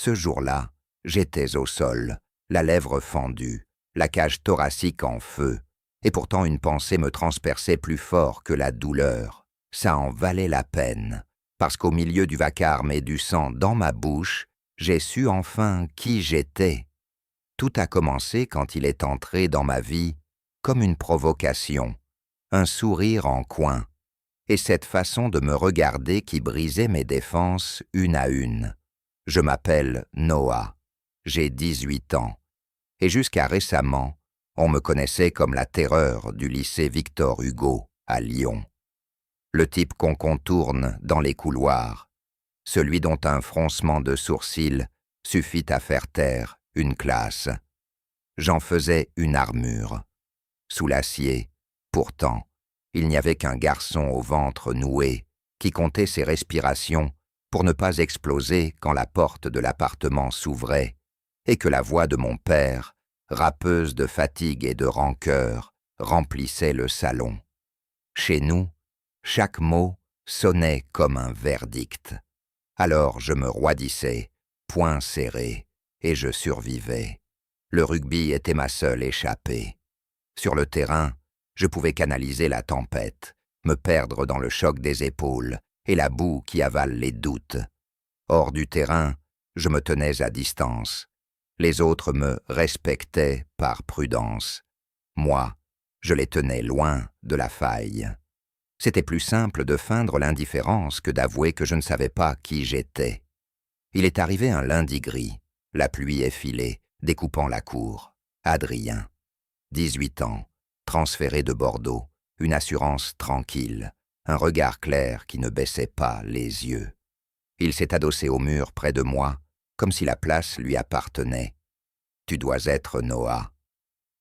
Ce jour-là, j'étais au sol, la lèvre fendue, la cage thoracique en feu, et pourtant une pensée me transperçait plus fort que la douleur. Ça en valait la peine, parce qu'au milieu du vacarme et du sang dans ma bouche, j'ai su enfin qui j'étais. Tout a commencé quand il est entré dans ma vie comme une provocation, un sourire en coin, et cette façon de me regarder qui brisait mes défenses une à une. Je m'appelle Noah, j'ai 18 ans, et jusqu'à récemment, on me connaissait comme la terreur du lycée Victor Hugo à Lyon. Le type qu'on contourne dans les couloirs, celui dont un froncement de sourcils suffit à faire taire une classe. J'en faisais une armure. Sous l'acier, pourtant, il n'y avait qu'un garçon au ventre noué qui comptait ses respirations pour ne pas exploser quand la porte de l'appartement s'ouvrait et que la voix de mon père, râpeuse de fatigue et de rancœur, remplissait le salon. Chez nous, chaque mot sonnait comme un verdict. Alors je me roidissais, poings serrés, et je survivais. Le rugby était ma seule échappée. Sur le terrain, je pouvais canaliser la tempête, me perdre dans le choc des épaules et la boue qui avale les doutes. Hors du terrain, je me tenais à distance. Les autres me respectaient par prudence. Moi, je les tenais loin de la faille. C'était plus simple de feindre l'indifférence que d'avouer que je ne savais pas qui j'étais. Il est arrivé un lundi gris, la pluie effilée, découpant la cour. Adrien, 18 ans, transféré de Bordeaux, une assurance tranquille, un regard clair qui ne baissait pas les yeux. Il s'est adossé au mur près de moi, comme si la place lui appartenait. « Tu dois être Noah ».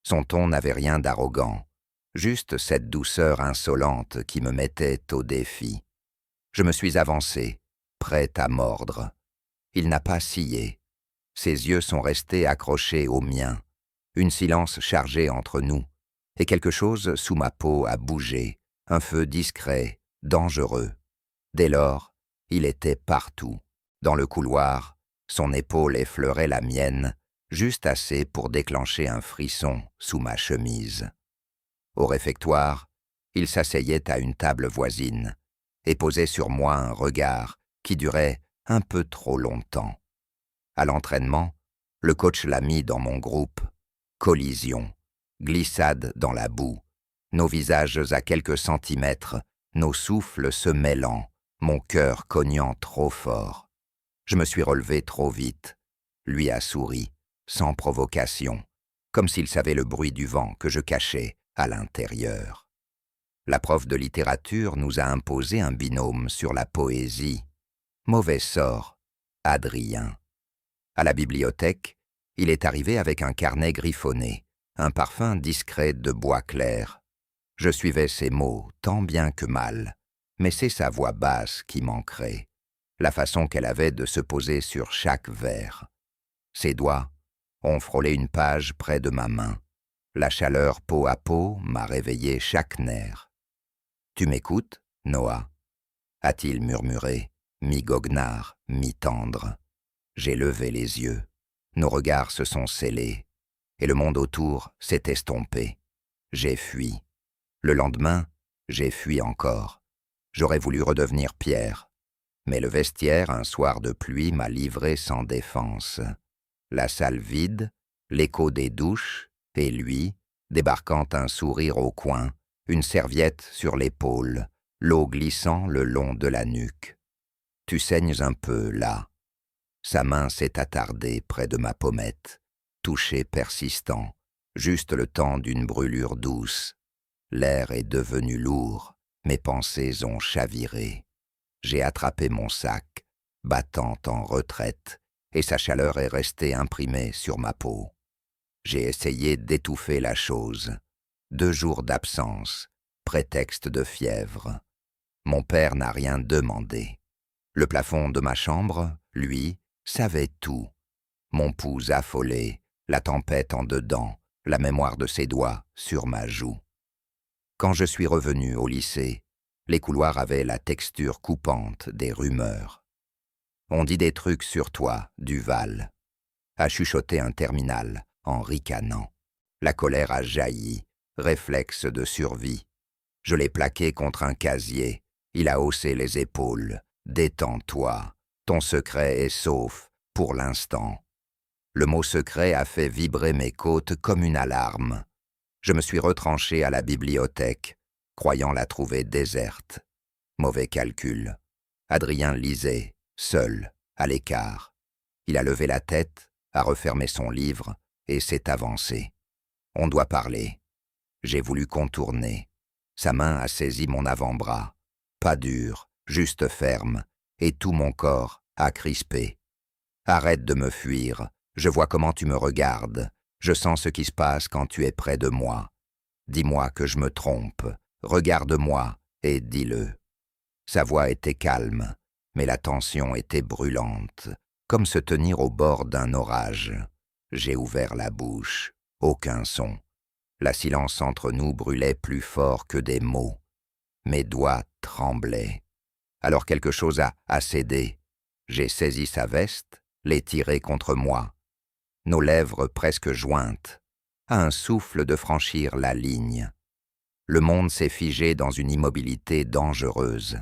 Son ton n'avait rien d'arrogant, juste cette douceur insolente qui me mettait au défi. Je me suis avancé, prêt à mordre. Il n'a pas scié. Ses yeux sont restés accrochés aux miens, une silence chargée entre nous, et quelque chose sous ma peau a bougé, un feu discret, dangereux. Dès lors, il était partout. Dans le couloir, son épaule effleurait la mienne, juste assez pour déclencher un frisson sous ma chemise. Au réfectoire, il s'asseyait à une table voisine et posait sur moi un regard qui durait un peu trop longtemps. À l'entraînement, le coach l'a mis dans mon groupe. Collision, glissade dans la boue, nos visages à quelques centimètres, nos souffles se mêlant, mon cœur cognant trop fort. Je me suis relevé trop vite. Lui a souri, sans provocation, comme s'il savait le bruit du vent que je cachais à l'intérieur. La prof de littérature nous a imposé un binôme sur la poésie. Mauvais sort, Adrien. À la bibliothèque, il est arrivé avec un carnet griffonné, un parfum discret de bois clair. Je suivais ses mots tant bien que mal, mais c'est sa voix basse qui manquerait, la façon qu'elle avait de se poser sur chaque vers. Ses doigts ont frôlé une page près de ma main. La chaleur peau à peau m'a réveillé chaque nerf. « Tu m'écoutes, Noah ?» a-t-il murmuré, mi-goguenard, mi-tendre. J'ai levé les yeux. Nos regards se sont scellés, et le monde autour s'est estompé. J'ai fui. Le lendemain, j'ai fui encore. J'aurais voulu redevenir pierre. Mais le vestiaire, un soir de pluie, m'a livré sans défense. La salle vide, l'écho des douches, et lui, débarquant un sourire au coin, une serviette sur l'épaule, l'eau glissant le long de la nuque. « Tu saignes un peu, là. » Sa main s'est attardée près de ma pommette, toucher persistant, juste le temps d'une brûlure douce. L'air est devenu lourd, mes pensées ont chaviré. J'ai attrapé mon sac, battant en retraite, et sa chaleur est restée imprimée sur ma peau. J'ai essayé d'étouffer la chose. 2 jours d'absence, prétexte de fièvre. Mon père n'a rien demandé. Le plafond de ma chambre, lui, savait tout. Mon pouls affolé, la tempête en dedans, la mémoire de ses doigts sur ma joue. Quand je suis revenu au lycée, les couloirs avaient la texture coupante des rumeurs. On dit des trucs sur toi, Duval. A chuchoté un terminal, en ricanant. La colère a jailli, réflexe de survie. Je l'ai plaqué contre un casier. Il a haussé les épaules. Détends-toi. Ton secret est sauf, pour l'instant. Le mot secret a fait vibrer mes côtes comme une alarme. Je me suis retranché à la bibliothèque, croyant la trouver déserte. Mauvais calcul. Adrien lisait, seul, à l'écart. Il a levé la tête, a refermé son livre et s'est avancé. On doit parler. J'ai voulu contourner. Sa main a saisi mon avant-bras. Pas dur, juste ferme, et tout mon corps a crispé. Arrête de me fuir, je vois comment tu me regardes, je sens ce qui se passe quand tu es près de moi. Dis-moi que je me trompe, regarde-moi et dis-le. Sa voix était calme, mais la tension était brûlante, comme se tenir au bord d'un orage. J'ai ouvert la bouche, aucun son. La silence entre nous brûlait plus fort que des mots. Mes doigts tremblaient. Alors quelque chose a cédé. J'ai saisi sa veste, l'ai tirée contre moi. Nos lèvres presque jointes, à un souffle de franchir la ligne. Le monde s'est figé dans une immobilité dangereuse.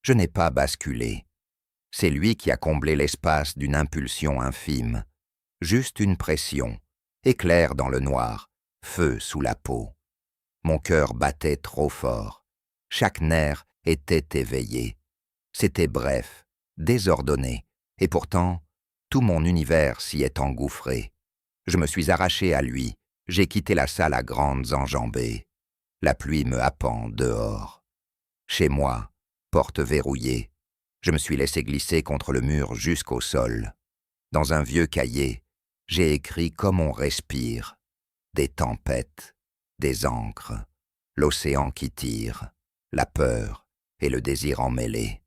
Je n'ai pas basculé. C'est lui qui a comblé l'espace d'une impulsion infime. Juste une pression, éclair dans le noir, feu sous la peau. Mon cœur battait trop fort. Chaque nerf était éveillé. C'était bref, désordonné, et pourtant, tout mon univers s'y est engouffré. Je me suis arraché à lui, j'ai quitté la salle à grandes enjambées. La pluie me happant dehors. Chez moi, porte verrouillée, je me suis laissé glisser contre le mur jusqu'au sol. Dans un vieux cahier, j'ai écrit comme on respire. Des tempêtes, des ancres, l'océan qui tire, la peur et le désir emmêlés.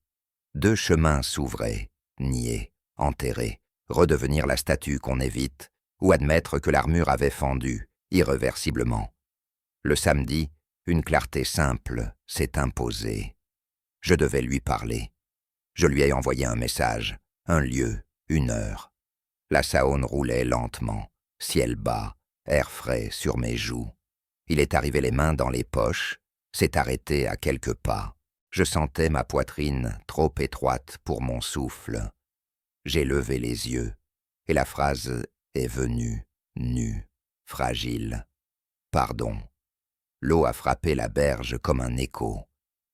Deux chemins s'ouvraient, nier, enterrer, redevenir la statue qu'on évite, ou admettre que l'armure avait fendu, irréversiblement. Le samedi, une clarté simple s'est imposée. Je devais lui parler. Je lui ai envoyé un message, un lieu, une heure. La Saône roulait lentement, ciel bas, air frais sur mes joues. Il est arrivé les mains dans les poches, s'est arrêté à quelques pas. Je sentais ma poitrine trop étroite pour mon souffle. J'ai levé les yeux, et la phrase est venue, nue, fragile. Pardon. L'eau a frappé la berge comme un écho.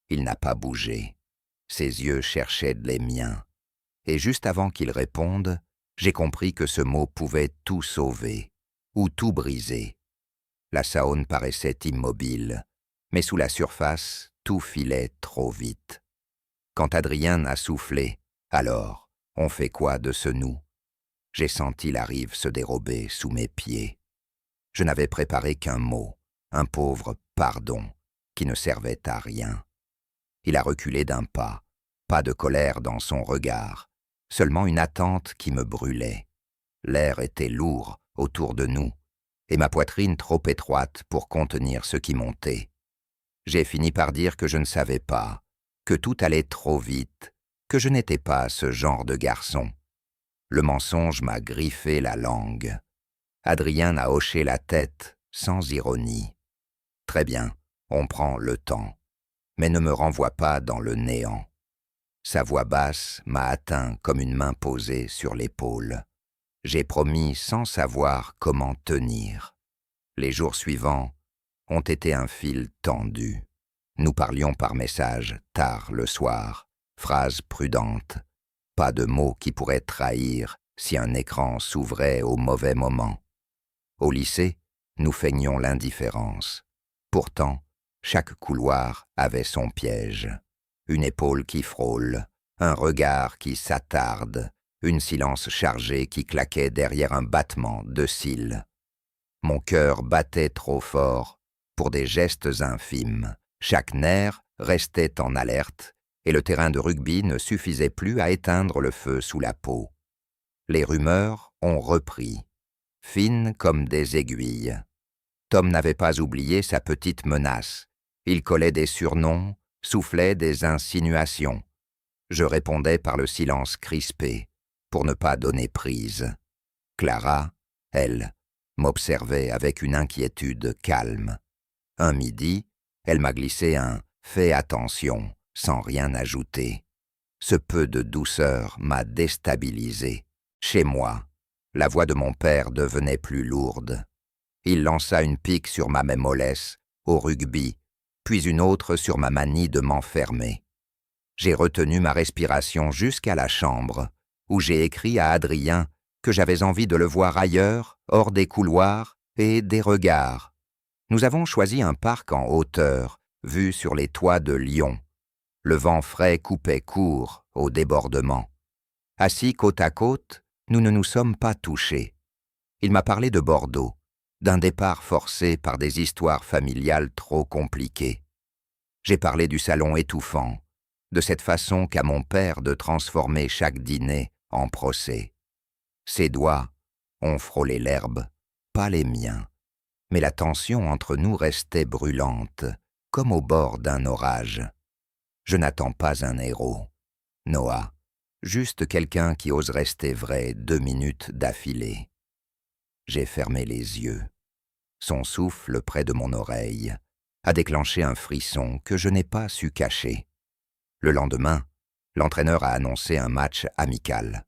Il n'a pas bougé. Ses yeux cherchaient les miens. Et juste avant qu'il réponde, j'ai compris que ce mot pouvait tout sauver, ou tout briser. La Saône paraissait immobile, mais sous la surface, tout filait trop vite. Quand Adrien a soufflé, alors, on fait quoi de ce nous? J'ai senti la rive se dérober sous mes pieds. Je n'avais préparé qu'un mot, un pauvre pardon, qui ne servait à rien. Il a reculé d'un pas de colère dans son regard, seulement une attente qui me brûlait. L'air était lourd autour de nous, et ma poitrine trop étroite pour contenir ce qui montait. J'ai fini par dire que je ne savais pas, que tout allait trop vite, que je n'étais pas ce genre de garçon. Le mensonge m'a griffé la langue. Adrien a hoché la tête, sans ironie. Très bien, on prend le temps, mais ne me renvoie pas dans le néant. Sa voix basse m'a atteint comme une main posée sur l'épaule. J'ai promis sans savoir comment tenir. Les jours suivants ont été un fil tendu. Nous parlions par message, tard le soir, phrases prudentes, pas de mots qui pourraient trahir si un écran s'ouvrait au mauvais moment. Au lycée, nous feignions l'indifférence. Pourtant, chaque couloir avait son piège. Une épaule qui frôle, un regard qui s'attarde, une silence chargée qui claquait derrière un battement de cils. Mon cœur battait trop fort pour des gestes infimes. Chaque nerf restait en alerte et le terrain de rugby ne suffisait plus à éteindre le feu sous la peau. Les rumeurs ont repris, fines comme des aiguilles. Tom n'avait pas oublié sa petite menace. Il collait des surnoms, soufflait des insinuations. Je répondais par le silence crispé, pour ne pas donner prise. Clara, elle, m'observait avec une inquiétude calme. Un midi, elle m'a glissé un « fais attention » sans rien ajouter. Ce peu de douceur m'a déstabilisé. Chez moi, la voix de mon père devenait plus lourde. Il lança une pique sur ma mollesse, au rugby, puis une autre sur ma manie de m'enfermer. J'ai retenu ma respiration jusqu'à la chambre, où j'ai écrit à Adrien que j'avais envie de le voir ailleurs, hors des couloirs et des regards. Nous avons choisi un parc en hauteur, vu sur les toits de Lyon. Le vent frais coupait court au débordement. Assis côte à côte, nous ne nous sommes pas touchés. Il m'a parlé de Bordeaux, d'un départ forcé par des histoires familiales trop compliquées. J'ai parlé du salon étouffant, de cette façon qu'a mon père de transformer chaque dîner en procès. Ses doigts ont frôlé l'herbe, pas les miens, mais la tension entre nous restait brûlante, comme au bord d'un orage. Je n'attends pas un héros, Noah, juste quelqu'un qui ose rester vrai 2 minutes d'affilée. J'ai fermé les yeux. Son souffle près de mon oreille a déclenché un frisson que je n'ai pas su cacher. Le lendemain, l'entraîneur a annoncé un match amical.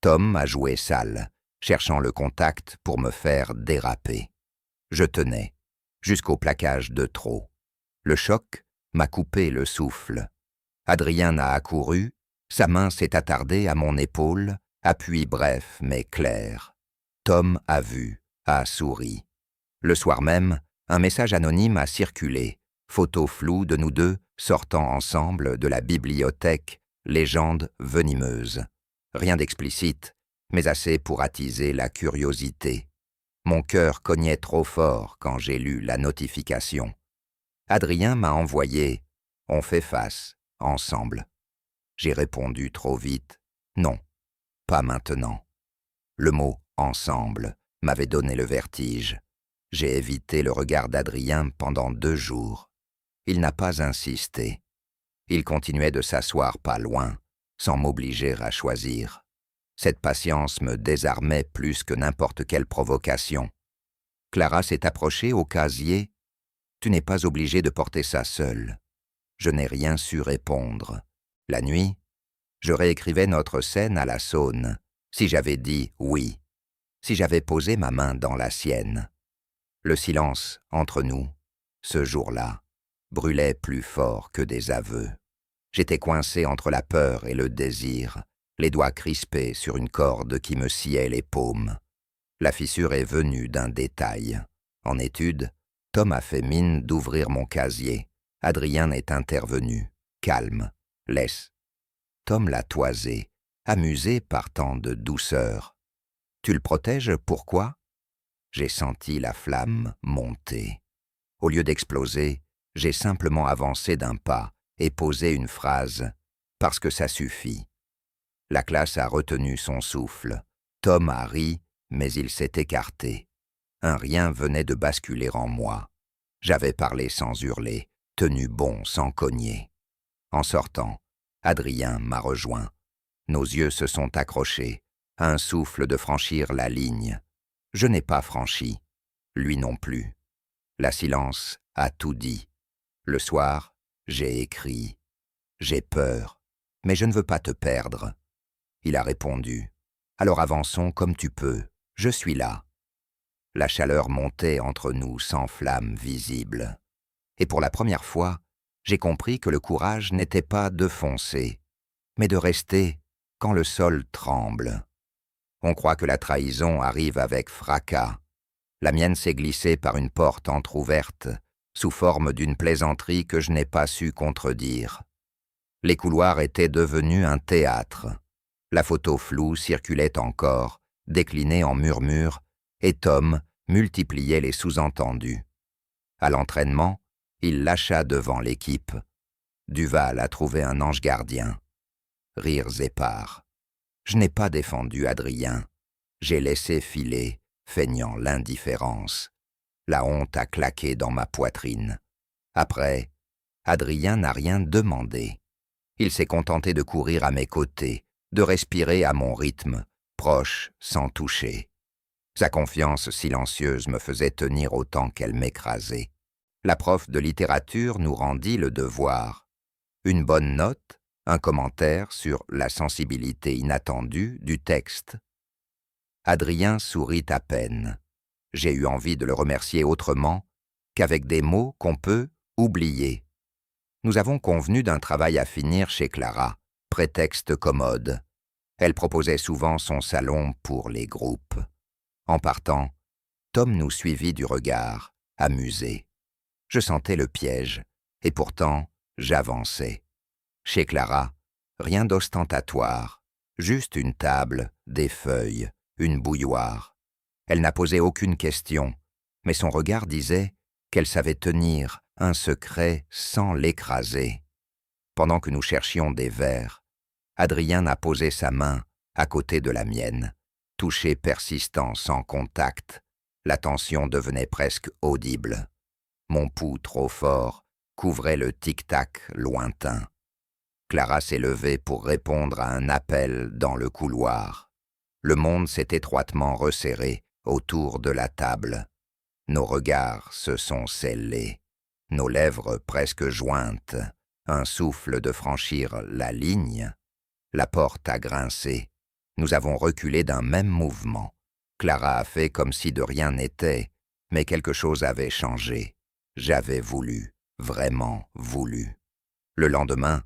Tom a joué sale, cherchant le contact pour me faire déraper. Je tenais, jusqu'au plaquage de trop. Le choc m'a coupé le souffle. Adrien a accouru, sa main s'est attardée à mon épaule, appui bref mais clair. Tom a vu, a souri. Le soir même, un message anonyme a circulé, photo floue de nous deux sortant ensemble de la bibliothèque Légende venimeuse. Rien d'explicite, mais assez pour attiser la curiosité. Mon cœur cognait trop fort quand j'ai lu la notification. Adrien m'a envoyé « On fait face, ensemble ». J'ai répondu trop vite « Non, pas maintenant ». Le mot « ensemble » m'avait donné le vertige. J'ai évité le regard d'Adrien pendant 2 jours. Il n'a pas insisté. Il continuait de s'asseoir pas loin, sans m'obliger à choisir. Cette patience me désarmait plus que n'importe quelle provocation. Clara s'est approchée au casier. « Tu n'es pas obligé de porter ça seule. » Je n'ai rien su répondre. La nuit, je réécrivais notre scène à la Saône, si j'avais dit oui, si j'avais posé ma main dans la sienne. Le silence entre nous, ce jour-là, brûlait plus fort que des aveux. J'étais coincé entre la peur et le désir, les doigts crispés sur une corde qui me sciait les paumes. La fissure est venue d'un détail. En étude, Tom a fait mine d'ouvrir mon casier. Adrien est intervenu, calme, laisse. Tom l'a toisé, amusé par tant de douceur. « Tu le protèges, pourquoi ?» J'ai senti la flamme monter. Au lieu d'exploser, j'ai simplement avancé d'un pas et posé une phrase, parce que ça suffit. La classe a retenu son souffle. Tom a ri, mais il s'est écarté. Un rien venait de basculer en moi. J'avais parlé sans hurler, tenu bon sans cogner. En sortant, Adrien m'a rejoint. Nos yeux se sont accrochés, à un souffle de franchir la ligne. Je n'ai pas franchi, lui non plus. La silence a tout dit. Le soir, j'ai écrit « J'ai peur, mais je ne veux pas te perdre ». Il a répondu « Alors avançons comme tu peux, je suis là ». La chaleur montait entre nous sans flamme visible. Et pour la première fois, j'ai compris que le courage n'était pas de foncer, mais de rester quand le sol tremble. On croit que la trahison arrive avec fracas. La mienne s'est glissée par une porte entr'ouverte, sous forme d'une plaisanterie que je n'ai pas su contredire. Les couloirs étaient devenus un théâtre. La photo floue circulait encore, déclinée en murmures, et Tom multipliait les sous-entendus. À l'entraînement, il lâcha devant l'équipe. Duval a trouvé un ange gardien. Rires épars. Je n'ai pas défendu Adrien. J'ai laissé filer, feignant l'indifférence. La honte a claqué dans ma poitrine. Après, Adrien n'a rien demandé. Il s'est contenté de courir à mes côtés, de respirer à mon rythme, proche, sans toucher. Sa confiance silencieuse me faisait tenir autant qu'elle m'écrasait. La prof de littérature nous rendit le devoir. Une bonne note, un commentaire sur la sensibilité inattendue du texte. Adrien sourit à peine. J'ai eu envie de le remercier autrement qu'avec des mots qu'on peut oublier. Nous avons convenu d'un travail à finir chez Clara, prétexte commode. Elle proposait souvent son salon pour les groupes. En partant, Tom nous suivit du regard, amusé. Je sentais le piège, et pourtant, j'avançais. Chez Clara, rien d'ostentatoire, juste une table, des feuilles, une bouilloire. Elle n'a posé aucune question, mais son regard disait qu'elle savait tenir un secret sans l'écraser. Pendant que nous cherchions des verres, Adrien a posé sa main à côté de la mienne, toucher persistant sans contact. La tension devenait presque audible. Mon pouls trop fort couvrait le tic-tac lointain. Clara s'est levée pour répondre à un appel dans le couloir. Le monde s'est étroitement resserré autour de la table. Nos regards se sont scellés, nos lèvres presque jointes, un souffle de franchir la ligne. La porte a grincé. Nous avons reculé d'un même mouvement. Clara a fait comme si de rien n'était, mais quelque chose avait changé. J'avais voulu, vraiment voulu. Le lendemain,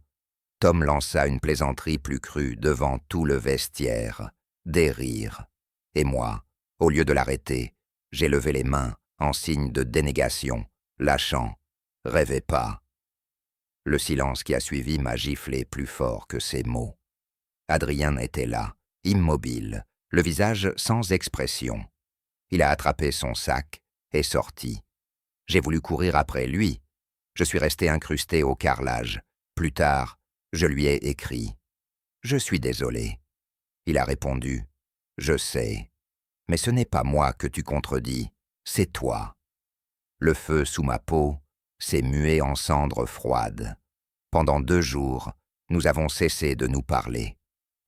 Tom lança une plaisanterie plus crue devant tout le vestiaire, des rires. Et moi, au lieu de l'arrêter, j'ai levé les mains en signe de dénégation, lâchant « Rêvez pas ». Le silence qui a suivi m'a giflé plus fort que ces mots. Adrien était là, immobile, le visage sans expression. Il a attrapé son sac et sorti. J'ai voulu courir après lui. Je suis resté incrusté au carrelage. Plus tard, je lui ai écrit. « Je suis désolé. » Il a répondu. « Je sais. Mais ce n'est pas moi que tu contredis, c'est toi. » Le feu sous ma peau s'est mué en cendres froides. Pendant 2 jours, nous avons cessé de nous parler.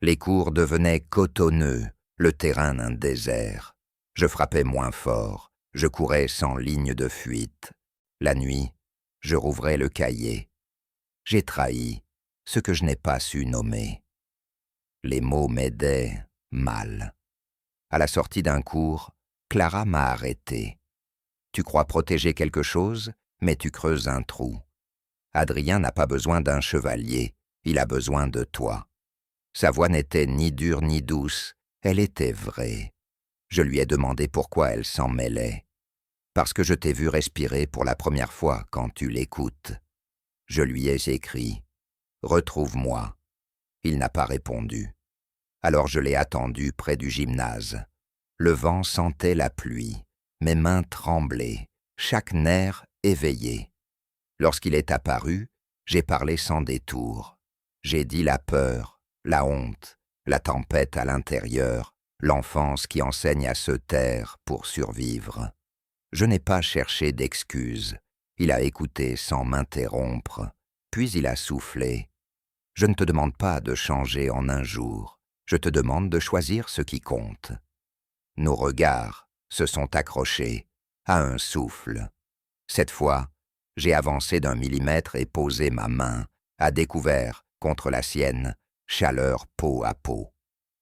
Les cours devenaient cotonneux, le terrain un désert. Je frappais moins fort, je courais sans ligne de fuite. La nuit, je rouvrais le cahier. J'ai trahi ce que je n'ai pas su nommer. Les mots m'aidaient mal. À la sortie d'un cours, Clara m'a arrêté. Tu crois protéger quelque chose, mais tu creuses un trou. Adrien n'a pas besoin d'un chevalier, il a besoin de toi. Sa voix n'était ni dure ni douce, elle était vraie. Je lui ai demandé pourquoi elle s'en mêlait. Parce que je t'ai vu respirer pour la première fois quand tu l'écoutes. Je lui ai écrit « Retrouve-moi ». Il n'a pas répondu. Alors je l'ai attendu près du gymnase. Le vent sentait la pluie, mes mains tremblaient, chaque nerf éveillé. Lorsqu'il est apparu, j'ai parlé sans détour. J'ai dit la peur, la honte, la tempête à l'intérieur, l'enfance qui enseigne à se taire pour survivre. Je n'ai pas cherché d'excuses. Il a écouté sans m'interrompre, puis il a soufflé. Je ne te demande pas de changer en un jour, je te demande de choisir ce qui compte. Nos regards se sont accrochés à un souffle. Cette fois, j'ai avancé d'1 millimètre et posé ma main, à découvert, contre la sienne, chaleur peau à peau.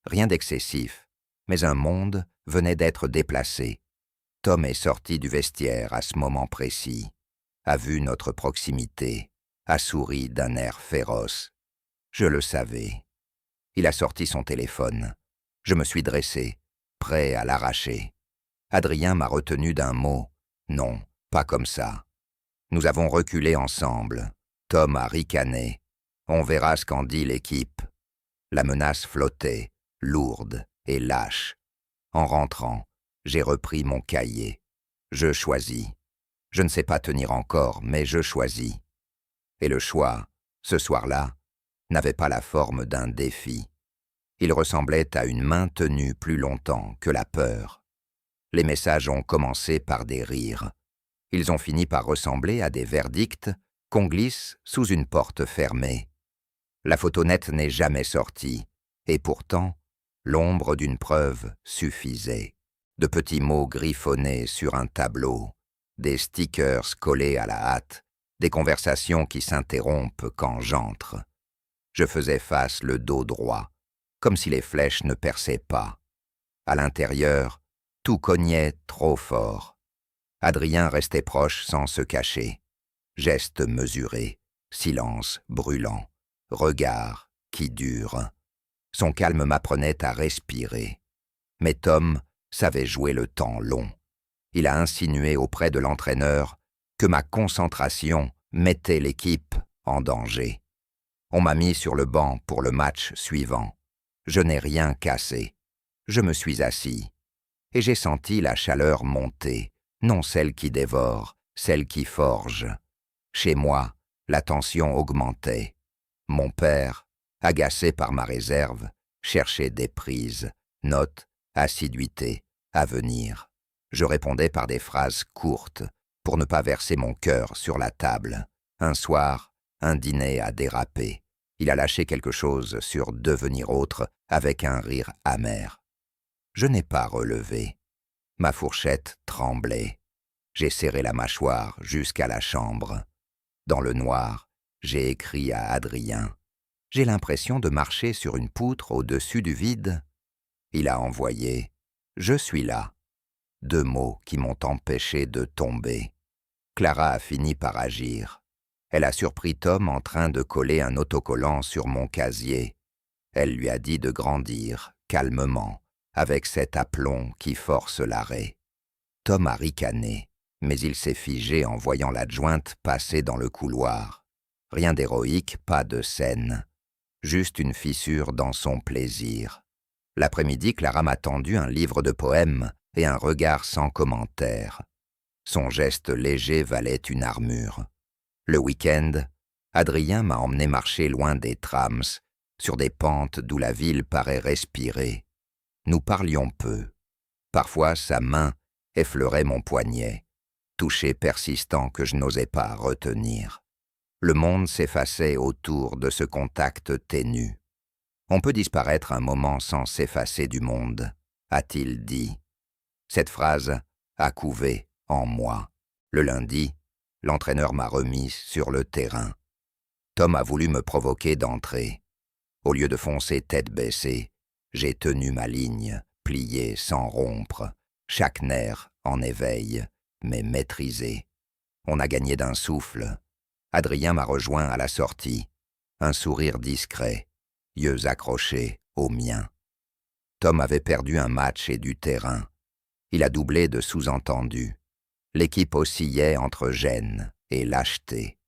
Rien d'excessif, mais un monde venait d'être déplacé. Tom est sorti du vestiaire à ce moment précis, a vu notre proximité, a souri d'un air féroce. Je le savais. Il a sorti son téléphone. Je me suis dressé, prêt à l'arracher. Adrien m'a retenu d'un mot. Non, pas comme ça. Nous avons reculé ensemble. Tom a ricané. On verra ce qu'en dit l'équipe. La menace flottait, lourde et lâche. En rentrant, j'ai repris mon cahier. Je choisis. Je ne sais pas tenir encore, mais je choisis. Et le choix, ce soir-là, n'avait pas la forme d'un défi. Il ressemblait à une main tenue plus longtemps que la peur. Les messages ont commencé par des rires. Ils ont fini par ressembler à des verdicts qu'on glisse sous une porte fermée. La photo nette n'est jamais sortie, et pourtant, l'ombre d'une preuve suffisait. De petits mots griffonnés sur un tableau, des stickers collés à la hâte, des conversations qui s'interrompent quand j'entre. Je faisais face le dos droit, comme si les flèches ne perçaient pas. À l'intérieur, tout cognait trop fort. Adrien restait proche sans se cacher. Gestes mesurés, silence brûlant, regard qui dure. Son calme m'apprenait à respirer. Mais Tom savait jouer le temps long. Il a insinué auprès de l'entraîneur que ma concentration mettait l'équipe en danger. On m'a mis sur le banc pour le match suivant. Je n'ai rien cassé. Je me suis assis. Et j'ai senti la chaleur monter, non celle qui dévore, celle qui forge. Chez moi, la tension augmentait. Mon père, agacé par ma réserve, cherchait des prises, notes, assiduité, avenir. Je répondais par des phrases courtes, pour ne pas verser mon cœur sur la table. Un soir, un dîner a dérapé. Il a lâché quelque chose sur devenir autre avec un rire amer. Je n'ai pas relevé. Ma fourchette tremblait. J'ai serré la mâchoire jusqu'à la chambre. Dans le noir, j'ai écrit à Adrien. J'ai l'impression de marcher sur une poutre au-dessus du vide. Il a envoyé « Je suis là ». 2 mots qui m'ont empêché de tomber. Clara a fini par agir. Elle a surpris Tom en train de coller un autocollant sur mon casier. Elle lui a dit de grandir, calmement, avec cet aplomb qui force l'arrêt. Tom a ricané, mais il s'est figé en voyant l'adjointe passer dans le couloir. Rien d'héroïque, pas de scène. Juste une fissure dans son plaisir. L'après-midi, Clara m'a tendu un livre de poèmes et un regard sans commentaire. Son geste léger valait une armure. Le week-end, Adrien m'a emmené marcher loin des trams, sur des pentes d'où la ville paraît respirer. Nous parlions peu. Parfois, sa main effleurait mon poignet, toucher persistant que je n'osais pas retenir. Le monde s'effaçait autour de ce contact ténu. On peut disparaître un moment sans s'effacer du monde, a-t-il dit. Cette phrase a couvé en moi. Le lundi, l'entraîneur m'a remis sur le terrain. Tom a voulu me provoquer d'entrer. Au lieu de foncer tête baissée, j'ai tenu ma ligne, pliée sans rompre, chaque nerf en éveil, mais maîtrisé. On a gagné d'un souffle. Adrien m'a rejoint à la sortie, un sourire discret, yeux accrochés aux miens. Tom avait perdu un match et du terrain. Il a doublé de sous-entendus. L'équipe oscillait entre gêne et lâcheté.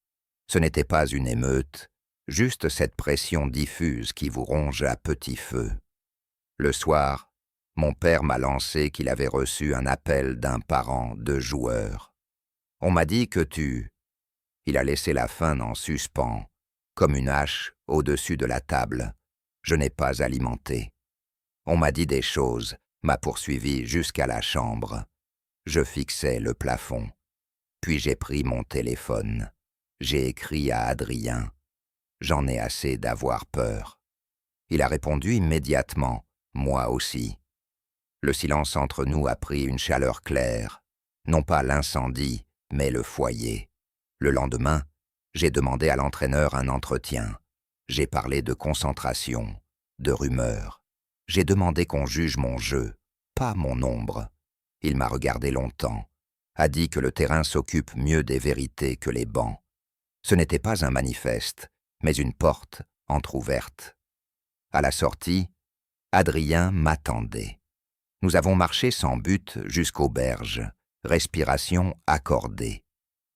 Ce n'était pas une émeute, juste cette pression diffuse qui vous ronge à petit feu. Le soir, mon père m'a lancé qu'il avait reçu un appel d'un parent de joueur. On m'a dit que tu... Il a laissé la fin en suspens, comme une hache au-dessus de la table. Je n'ai pas alimenté. On m'a dit des choses, m'a poursuivi jusqu'à la chambre. Je fixais le plafond. Puis j'ai pris mon téléphone. J'ai écrit à Adrien. J'en ai assez d'avoir peur. Il a répondu immédiatement, moi aussi. Le silence entre nous a pris une chaleur claire, non pas l'incendie, mais le foyer. Le lendemain, j'ai demandé à l'entraîneur un entretien. J'ai parlé de concentration, de rumeurs. J'ai demandé qu'on juge mon jeu, pas mon ombre. Il m'a regardé longtemps, a dit que le terrain s'occupe mieux des vérités que les bancs. Ce n'était pas un manifeste, mais une porte entr'ouverte. À la sortie, Adrien m'attendait. Nous avons marché sans but jusqu'aux berges, respiration accordée.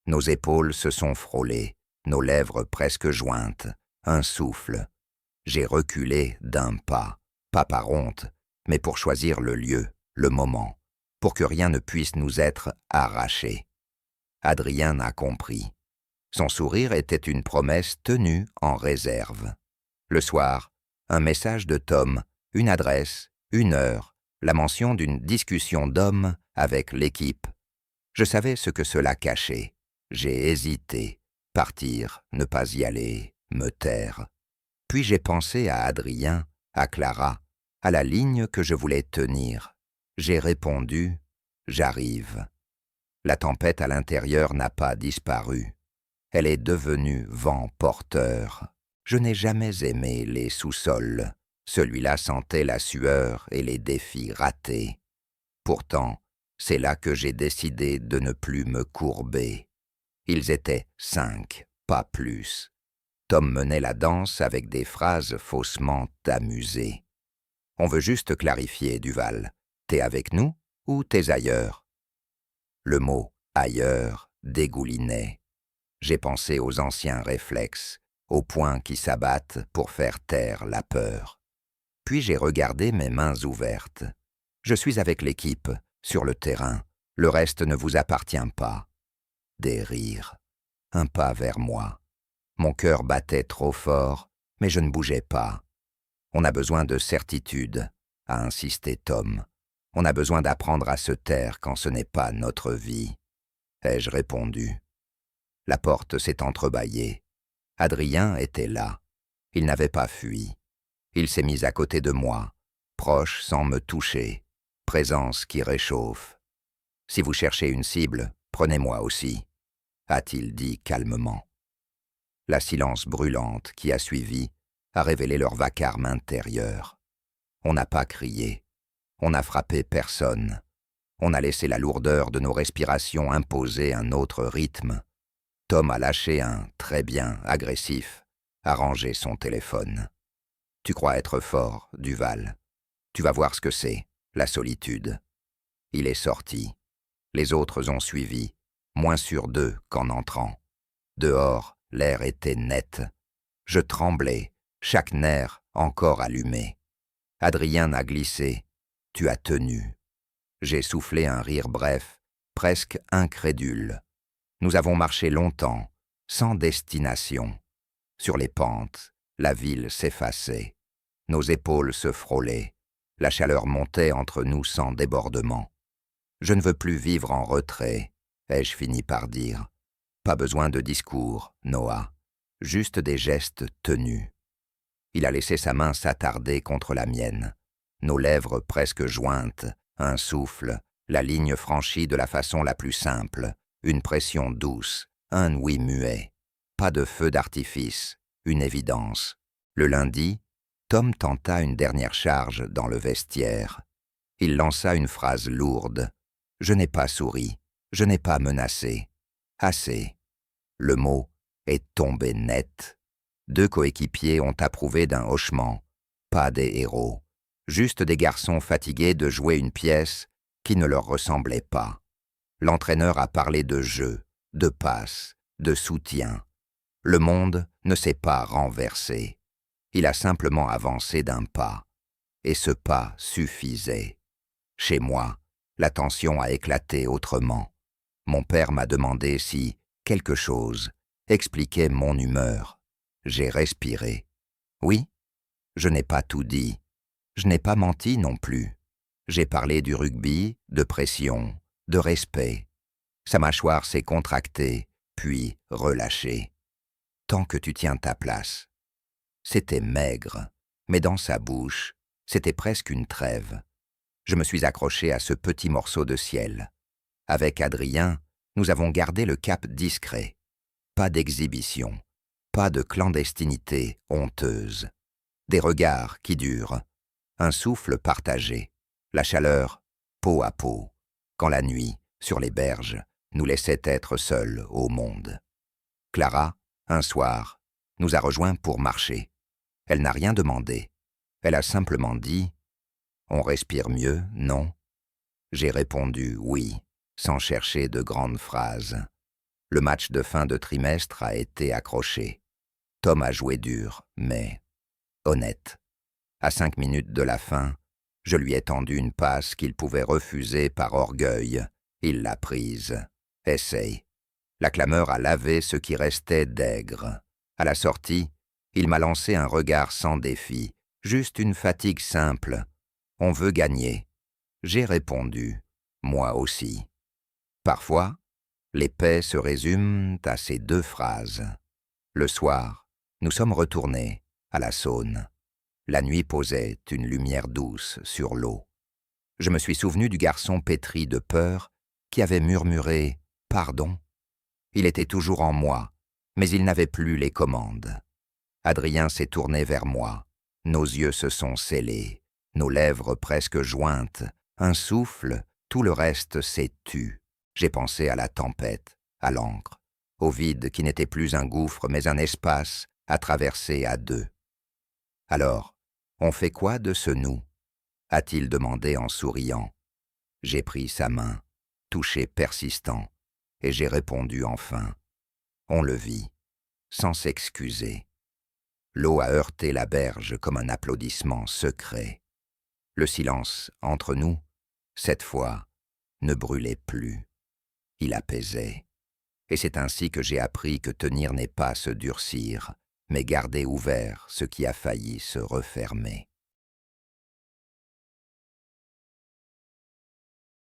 Nos épaules se sont frôlées, nos lèvres presque jointes, un souffle. J'ai reculé d'un pas, pas par honte, mais pour choisir le lieu, le moment, pour que rien ne puisse nous être arraché. Adrien a compris. Son sourire était une promesse tenue en réserve. Le soir, un message de Tom, une adresse, une heure, la mention d'une discussion d'hommes avec l'équipe. Je savais ce que cela cachait. J'ai hésité. Partir, ne pas y aller, me taire. Puis j'ai pensé à Adrien, à Clara, à la ligne que je voulais tenir. J'ai répondu « J'arrive ». La tempête à l'intérieur n'a pas disparu. Elle est devenue vent porteur. Je n'ai jamais aimé les sous-sols. Celui-là sentait la sueur et les défis ratés. Pourtant, c'est là que j'ai décidé de ne plus me courber. Ils étaient 5, pas plus. Tom menait la danse avec des phrases faussement amusées. On veut juste clarifier, Duval. T'es avec nous ou t'es ailleurs? Le mot « ailleurs » dégoulinait. J'ai pensé aux anciens réflexes, aux poings qui s'abattent pour faire taire la peur. Puis j'ai regardé mes mains ouvertes. Je suis avec l'équipe, sur le terrain. Le reste ne vous appartient pas. Des rires. Un pas vers moi. Mon cœur battait trop fort, mais je ne bougeais pas. On a besoin de certitude, a insisté Tom. On a besoin d'apprendre à se taire quand ce n'est pas notre vie. Ai-je répondu. La porte s'est entrebâillée. Adrien était là. Il n'avait pas fui. Il s'est mis à côté de moi, proche sans me toucher, présence qui réchauffe. « Si vous cherchez une cible, prenez-moi aussi », a-t-il dit calmement. La silence brûlante qui a suivi a révélé leur vacarme intérieur. On n'a pas crié. On n'a frappé personne. On a laissé la lourdeur de nos respirations imposer un autre rythme. Tom a lâché un « très bien » agressif, a rangé son téléphone. « Tu crois être fort, Duval. Tu vas voir ce que c'est, la solitude. » Il est sorti. Les autres ont suivi, moins sûrs d'eux qu'en entrant. Dehors, l'air était net. Je tremblais, chaque nerf encore allumé. Adrien a glissé. « Tu as tenu. » J'ai soufflé un rire bref, presque incrédule. Nous avons marché longtemps, sans destination. Sur les pentes, la ville s'effaçait. Nos épaules se frôlaient. La chaleur montait entre nous sans débordement. Je ne veux plus vivre en retrait, ai-je fini par dire. Pas besoin de discours, Noah. Juste des gestes tenus. Il a laissé sa main s'attarder contre la mienne. Nos lèvres presque jointes, un souffle, la ligne franchie de la façon la plus simple, une pression douce, un oui muet. Pas de feu d'artifice, une évidence. Le lundi, Tom tenta une dernière charge dans le vestiaire. Il lança une phrase lourde. Je n'ai pas souri, je n'ai pas menacé. Assez. Le mot est tombé net. 2 coéquipiers ont approuvé d'un hochement. Pas des héros. Juste des garçons fatigués de jouer une pièce qui ne leur ressemblait pas. L'entraîneur a parlé de jeu, de passe, de soutien. Le monde ne s'est pas renversé. Il a simplement avancé d'un pas. Et ce pas suffisait. Chez moi, la tension a éclaté autrement. Mon père m'a demandé si quelque chose expliquait mon humeur. J'ai respiré. Oui, je n'ai pas tout dit. Je n'ai pas menti non plus. J'ai parlé du rugby, de pression, de respect. Sa mâchoire s'est contractée, puis relâchée. Tant que tu tiens ta place. C'était maigre, mais dans sa bouche, c'était presque une trêve. Je me suis accroché à ce petit morceau de ciel. Avec Adrien, nous avons gardé le cap discret. Pas d'exhibition, pas de clandestinité honteuse. Des regards qui durent, un souffle partagé, la chaleur peau à peau, quand la nuit, sur les berges, nous laissait être seuls au monde. Clara, un soir, nous a rejoints pour marcher. Elle n'a rien demandé. Elle a simplement dit « On respire mieux, non ?» J'ai répondu « oui », sans chercher de grandes phrases. Le match de fin de trimestre a été accroché. Tom a joué dur, mais honnête. À 5 minutes de la fin, je lui ai tendu une passe qu'il pouvait refuser par orgueil. Il l'a prise. Essaye. La clameur a lavé ce qui restait d'aigre. À la sortie, il m'a lancé un regard sans défi, juste une fatigue simple. On veut gagner. J'ai répondu, moi aussi. Parfois, les paix se résument à ces 2 phrases. Le soir, nous sommes retournés, à la Saône. La nuit posait une lumière douce sur l'eau. Je me suis souvenu du garçon pétri de peur qui avait murmuré « Pardon ». Il était toujours en moi, mais il n'avait plus les commandes. Adrien s'est tourné vers moi. Nos yeux se sont scellés, nos lèvres presque jointes, un souffle, tout le reste s'est tu. J'ai pensé à la tempête, à l'encre, au vide qui n'était plus un gouffre mais un espace à traverser à deux. Alors, on fait quoi de ce nous ? A-t-il demandé en souriant. J'ai pris sa main, touché persistant, et j'ai répondu enfin. On le vit, sans s'excuser. L'eau a heurté la berge comme un applaudissement secret. Le silence entre nous, cette fois, ne brûlait plus. Il apaisait. Et c'est ainsi que j'ai appris que tenir n'est pas se durcir, mais garder ouvert ce qui a failli se refermer.